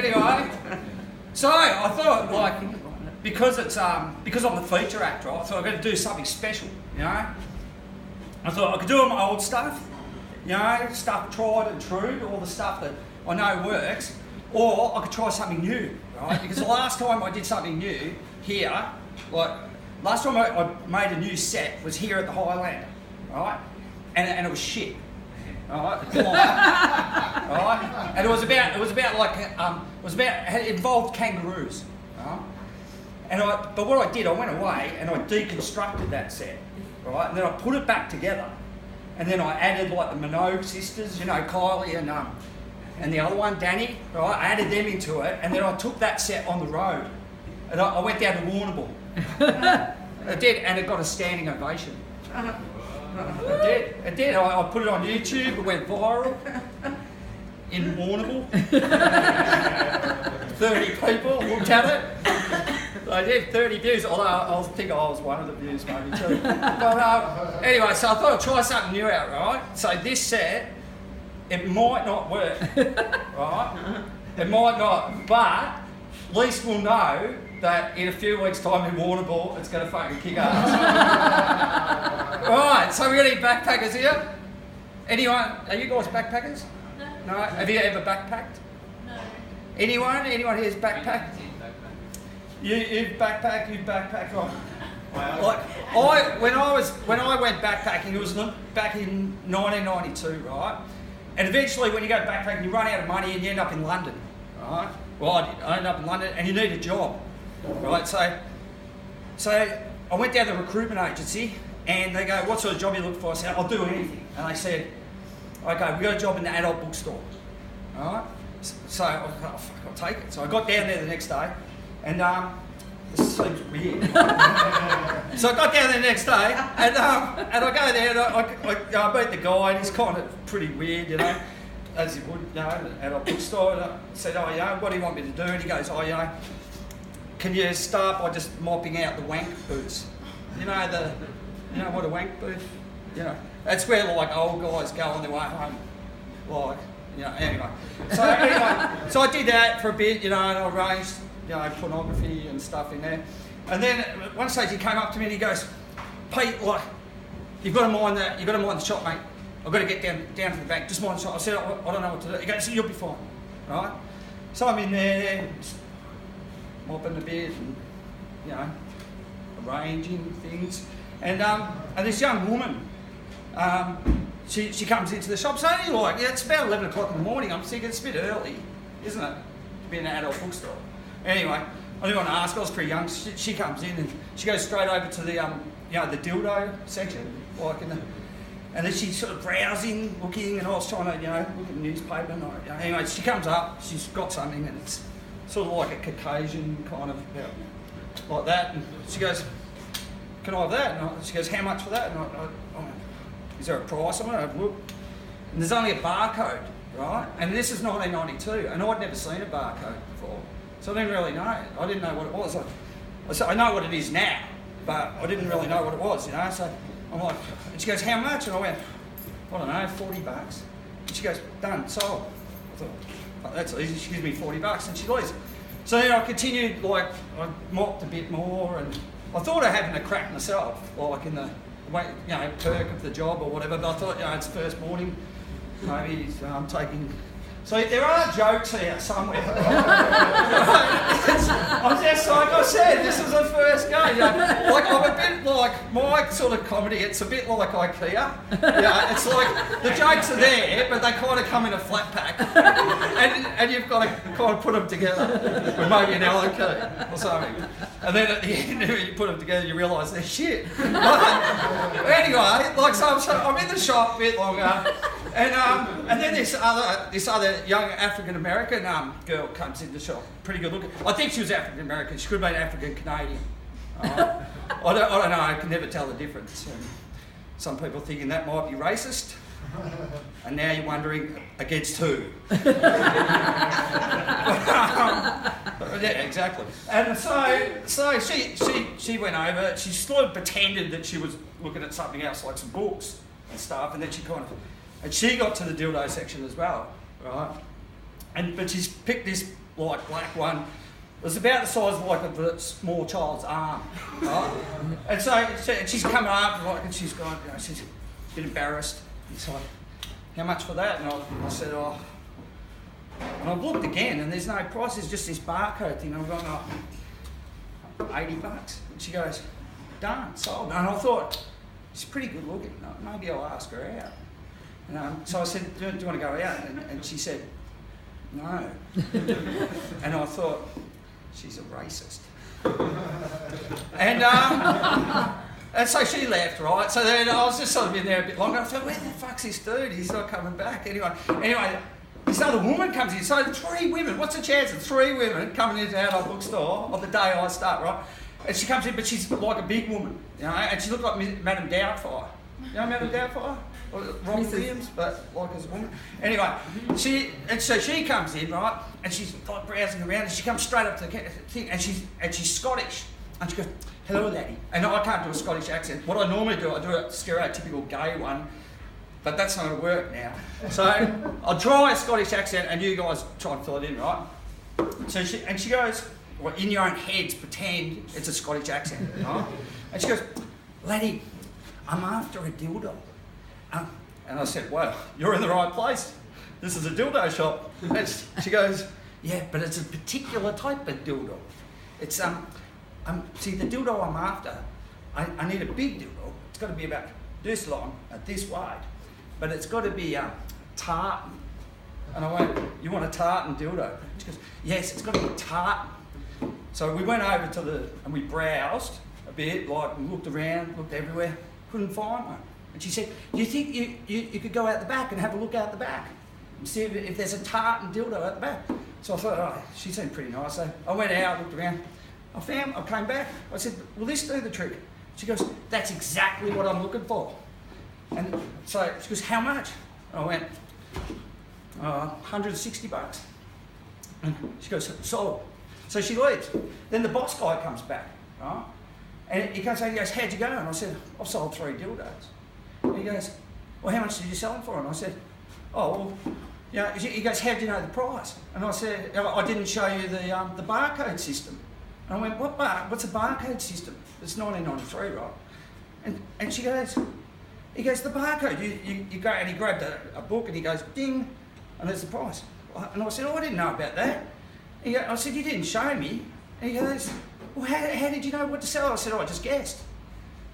anyway, so I thought, like, because I'm the feature actor, I thought I'm going to do something special, you know. I thought I could do all my old stuff, you know, stuff tried and true, all the stuff that I know works, or I could try something new, right? Because the last time I did something new here, like, last time I made a new set was here at the Highlander, right? And it was shit. Alright, right? And it involved kangaroos. Right? But what I did, I went away and I deconstructed that set, right? And then I put it back together, and then I added like the Minogue sisters, you know, Kylie and the other one, Danny. Right? I added them into it, and then I took that set on the road, and I went down to Warrnambool. I did, and it got a standing ovation. It did. I put it on YouTube, it went viral in Warrnambool. 30 people looked at it. I did 30 views, although I think I was one of the views maybe too. But anyway, so I thought I'd try something new out, right? So this set, it might not work, right? It might not, but at least we'll know that in a few weeks' time in Warrnambool, it's going to fucking kick ass. Right, so we're going to need backpackers here. Anyone? Are you guys backpackers? No. No? Have you ever backpacked? No. Anyone? Anyone here's backpacked? You've backpacked, right? Like, when I went backpacking, it was back in 1992, right? And eventually when you go backpacking, you run out of money and you end up in London, right? Well, I ended up in London and you need a job. Right, so I went down to the recruitment agency and they go, what sort of job you look for? I said, I'll do anything. And they said, okay, we got a job in the adult bookstore. Alright? So I was like, oh fuck, I'll take it. So I got down there the next day and this seems weird. So I got down there the next day and I go there and I meet the guy and he's kind of pretty weird, you know, as he would, you know, at an adult bookstore. And I said, oh yeah, what do you want me to do? And he goes, oh, you know, can you start by just mopping out the wank booths? You know what a wank booth? You know, that's where like old guys go on their way home. Like, you know, anyway. So I did that for a bit, you know, and I arranged, you know, pornography and stuff in there. And then at one stage he came up to me and he goes, Pete, like, you've got to mind the shop, mate. I've got to get down to the bank, just mind the shop. I said, I don't know what to do. He goes, you'll be fine, right? So I'm in there, mopping a bit and, you know, arranging things. And this young woman, she comes into the shop, so like, yeah, it's about 11 o'clock in the morning. I'm thinking it's a bit early, isn't it, to be in an adult bookstore? Anyway, I didn't want to ask, I was pretty young. She comes in and she goes straight over to the, you know, the dildo section, like and then she's sort of browsing, looking, and I was trying to, you know, look at the newspaper. And anyway, she comes up, she's got something, and it's sort of like a Caucasian kind of, you know, like that. And she goes, can I have that? And she goes, how much for that? And I went, is there a price on it? I looked, and there's only a barcode, right? And this is 1992, and I'd never seen a barcode before. So I didn't really know. I didn't know what it was. I know what it is now, but I didn't really know what it was, you know? So I'm like, and she goes, how much? And I went, I don't know, $40. And she goes, done, sold. I thought, oh, that's easy. She gives me $40 and she leaves. So then I continued, like, I mopped a bit more and I thought of having a crack myself, like in the, you know, perk of the job or whatever, but I thought, you know, it's first morning, maybe I'm taking... So there are jokes here somewhere. I'm just like I said, this is the first go. You know, like I'm a bit like my sort of comedy. It's a bit like IKEA. Yeah, it's like the jokes are there, but they kind of come in a flat pack, and you've got to kind of put them together with maybe an Allen key or something. And then at the end, when you put them together, you realise they're shit. Anyway, like so I'm in the shop a bit longer. And then this other young African American girl comes in the shop, pretty good looking. I think she was African American. She could have been African Canadian. I don't know. I can never tell the difference. And some people thinking that might be racist, and now you're wondering against who? Yeah, exactly. And so she went over. She sort of pretended that she was looking at something else, like some books and stuff, and then she kind of. And she got to the dildo section as well, right? but she's picked this like black one. It was about the size of like a small child's arm, right? And so she's coming up like, and she's gone, you know, she's a bit embarrassed. It's like, how much for that? And I said, oh. And I've looked again, and there's no price. There's just this barcode thing. I'm going, oh, $80. And she goes, done, sold. And I thought, she's pretty good looking. Maybe I'll ask her out. And so I said, do you want to go out? And she said, no. And I thought, she's a racist. And so she left, right? So then I was just sort of in there a bit longer. I thought, where the fuck's this dude? He's not coming back. Anyway, this other woman comes in. So 3 women, what's the chance of 3 women coming into our bookstore on the day I start, right? And she comes in, but she's like a big woman, you know, and she looked like Madame Doubtfire. You know Madame Doubtfire? Robin Williams, but like as a woman. Anyway, she comes in, right, and she's like browsing around, and she comes straight up to the thing, and she's Scottish, and she goes, hello laddie. And I can't do a Scottish accent. What I normally do, I do a stereotypical gay one, but that's not going to work now. So I'll try a Scottish accent, and you guys try and fill it in, right? So she goes, well, in your own heads, pretend it's a Scottish accent, right? And she goes, laddie, I'm after a dildo. And I said, well, you're in the right place. This is a dildo shop. And she goes, yeah, but it's a particular type of dildo. It's, see, the dildo I'm after, I need a big dildo. It's got to be about this long, this wide. But it's got to be tartan. And I went, you want a tartan dildo? She goes, yes, it's got to be tartan. So we went over and we browsed a bit, like, and looked around, looked everywhere, couldn't find one. And she said, do you think you could go out the back and have a look out the back and see if there's a tartan dildo out the back? So I thought, oh, she seemed pretty nice. So I went out, looked around. I came back. I said, will this do the trick? She goes, that's exactly what I'm looking for. And so she goes, how much? I went, $160. And she goes, sold. So she leaves. Then the boss guy comes back, right? And he comes out and he goes, how'd you go? And I said, I've sold 3 dildos. And he goes, well, how much did you sell them for? And I said, oh, well, you know, he goes, how do you know the price? And I said, I didn't show you the barcode system. And I went, what's a barcode system? It's 1993, right? And she goes, he goes, the barcode. You go, and he grabbed a book and he goes, ding, and there's the price. And I said, oh, I didn't know about that. I said, you didn't show me. And he goes, well, how did you know what to sell? I said, oh, I just guessed.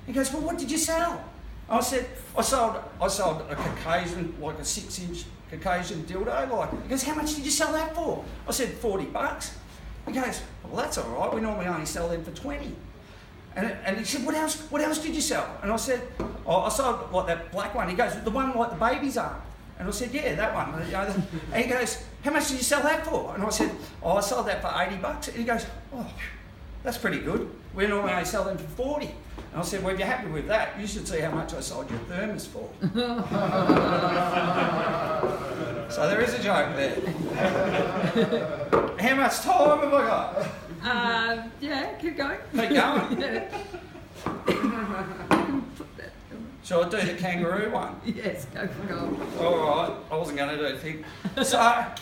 He goes, well, what did you sell? I said, I sold a Caucasian, like a 6-inch Caucasian dildo. Like, he goes, how much did you sell that for? I said, $40. He goes, well, that's all right. We normally only sell them for 20. And he said, what else did you sell? And I said, oh, I sold like that black one. He goes, the one like the baby's arm. And I said, yeah, that one. And he goes, how much did you sell that for? And I said, oh, I sold that for $80. And he goes, oh, that's pretty good. We normally only sell them for 40. And I said, well, if you're happy with that, you should see how much I sold your thermos for. So there is a joke there. How much time have I got? Yeah, keep going. Keep going? Yeah. Shall I do the kangaroo one? Yes, go for gold. All right, I wasn't going to do a thing. So like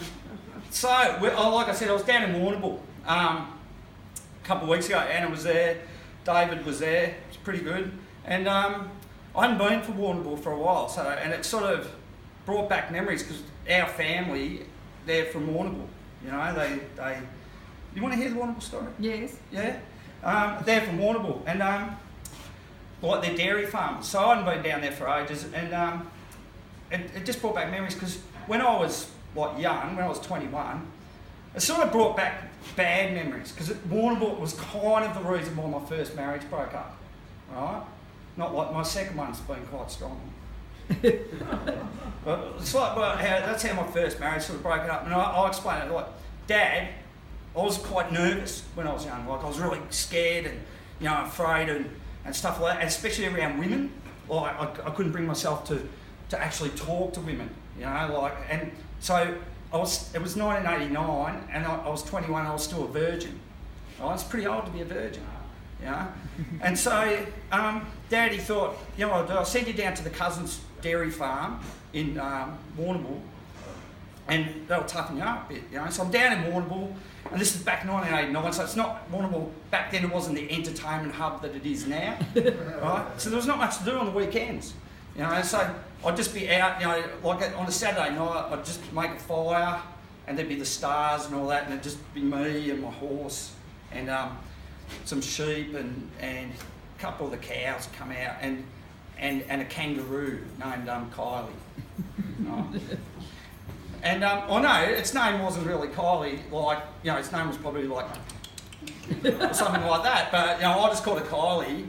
I said, I was down in Warrnambool a couple of weeks ago. Anna was there, David was there. It was pretty good. And I hadn't been for Warrnambool for a while, and it sort of brought back memories because our family, they're from Warrnambool. You know, they. You want to hear the Warrnambool story? Yes. Yeah. They're from Warrnambool, and like they're dairy farmers. So I hadn't been down there for ages, and it just brought back memories because when I was like young, when I was 21, it sort of brought back bad memories because Warrnambool was kind of the reason why my first marriage broke up, right? Not like my second one's been quite strong. But it's like that's how my first marriage sort of broke it up, and I'll explain it. Like, Dad, I was quite nervous when I was young. Like, I was really scared and, you know, afraid and stuff like that, and especially around women. Like, I couldn't bring myself to actually talk to women, you know, like, and so it was 1989 and I was 21, I was still a virgin. Right? It's pretty old to be a virgin, you know. And so Daddy thought, you know what I'll do, I'll send you down to the cousin's dairy farm in Warrnambool and they'll toughen you up a bit, you know. So I'm down in Warrnambool, and this is back in 1989, so it's not Warrnambool. Back then it wasn't the entertainment hub that it is now, right? So there was not much to do on the weekends, you know. So I'd just be out, you know, like on a Saturday night, I'd just make a fire, and there'd be the stars and all that, and it'd just be me and my horse, and some sheep, and a couple of the cows come out, and a kangaroo named Kylie. Right? And I know its name wasn't really Kylie, like, you know, its name was probably like something like that, but, you know, I just called it Kylie.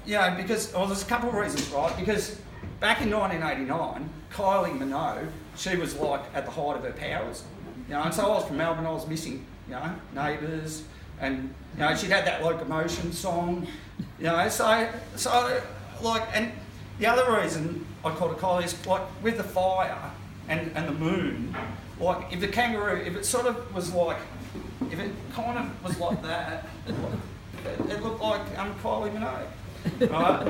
You know, because, well, there's a couple of reasons, right? Because back in 1989, Kylie Minogue, she was like at the height of her powers, you know, and so I was from Melbourne, I was missing, you know, neighbours, and, you know, she'd had that Locomotion song, you know, so like, and the other reason I called it Kylie is, like, with the fire and the moon, like, if the kangaroo, if it sort of was like, if it kind of was like that, it looked like Kylie Minogue, right?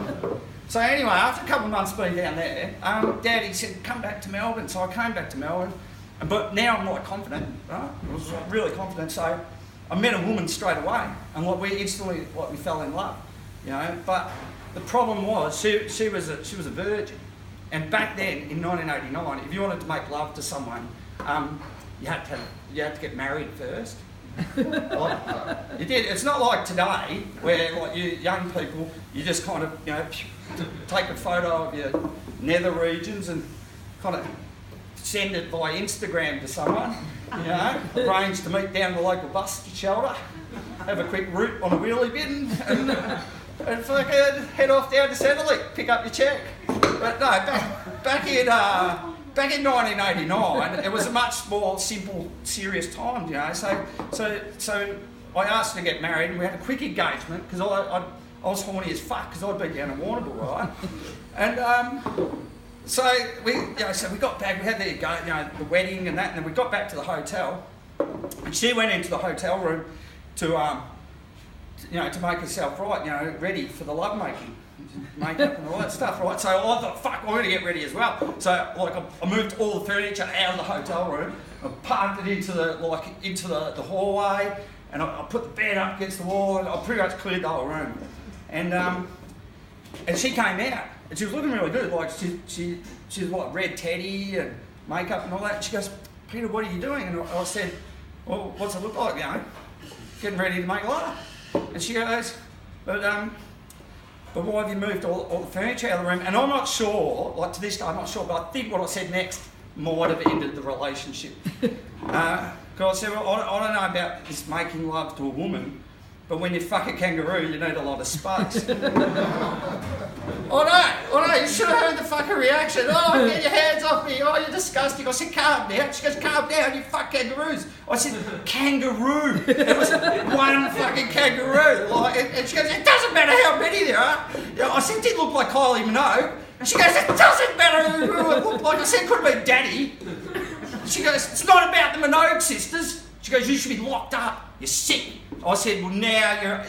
So anyway, after a couple of months being down there, Daddy said, come back to Melbourne. So I came back to Melbourne, but now I'm like confident, right? I was really confident. So I met a woman straight away, and like we instantly, like, we fell in love, you know. But the problem was she was a virgin, and back then in 1989, if you wanted to make love to someone, you had to get married first. Like, you did. It's not like today where, like, you young people, you just kind of, you know, take a photo of your nether regions and kind of send it via Instagram to someone, you know, arrange to meet down the local bus shelter, have a quick route on a wheelie bin, and fucking head off down to Centrelink, pick up your cheque. But no, back in 1989, it was a much more simple, serious time, you know. So I asked her to get married, and we had a quick engagement because I was horny as fuck because I'd been down in Warrnambool, right? And so we got back. We had the wedding and that, and then we got back to the hotel, and she went into the hotel room to make herself right, you know, ready for the lovemaking. Makeup and all that stuff, right? So I thought, fuck, I'm going to get ready as well. So, like, I moved all the furniture out of the hotel room, I parked it into the hallway, and I put the bed up against the wall, and I pretty much cleared the whole room. And she came out, and she was looking really good. Like, she was like red teddy and makeup and all that. And she goes, Peter, what are you doing? And I said, well, what's it look like, you know? Getting ready to make love. And she goes, but why have you moved all the furniture out of the room? And I'm not sure, like, to this day, I'm not sure, but I think what I said next might have ended the relationship. Because I said, well, I don't know about this making love to a woman, but when you fuck a kangaroo, you need a lot of space. Oh no, you should have heard the fucking reaction. Oh, get your hands off me. Oh, you're disgusting. I said, calm down. She goes, calm down, you fuck kangaroos. I said, kangaroo. It was one fucking kangaroo. Like, and she goes, it doesn't matter how many there are. You know, I said, it did look like Kylie Minogue. And she goes, it doesn't matter who it looked like. I said, it could have been Daddy. She goes, it's not about the Minogue sisters. She goes, you should be locked up. You're sick. I said, well, now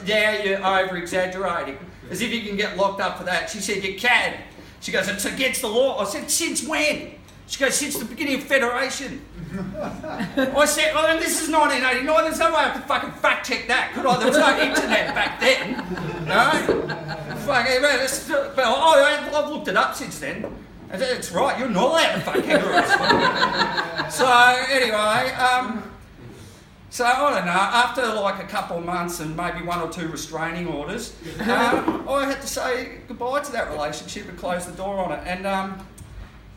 you're over-exaggerating. As if you can get locked up for that. She said, you can. She goes, it's against the law. I said, since when? She goes, since the beginning of Federation. I said, well, this is 1989. There's no way I could fucking fact check that, could I? There was no internet back then. No? Fucking, but I've looked it up since then. And it's right, you're not allowed to fuck kangaroos. So, anyway, so I don't know, after like a couple of months and maybe 1 or 2 restraining orders, I had to say goodbye to that relationship and close the door on it. And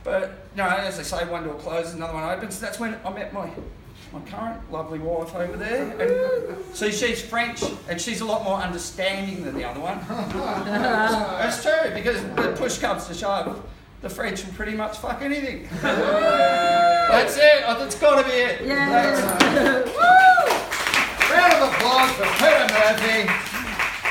but you know, as they say, one door closes, another one opens. That's when I met my current lovely wife over there. And see, she's French and she's a lot more understanding than the other one. That's true, because when push comes to shove, the French will pretty much fuck anything. That's it. That's got to be it. Yeah. Round of applause for Peter Murphy.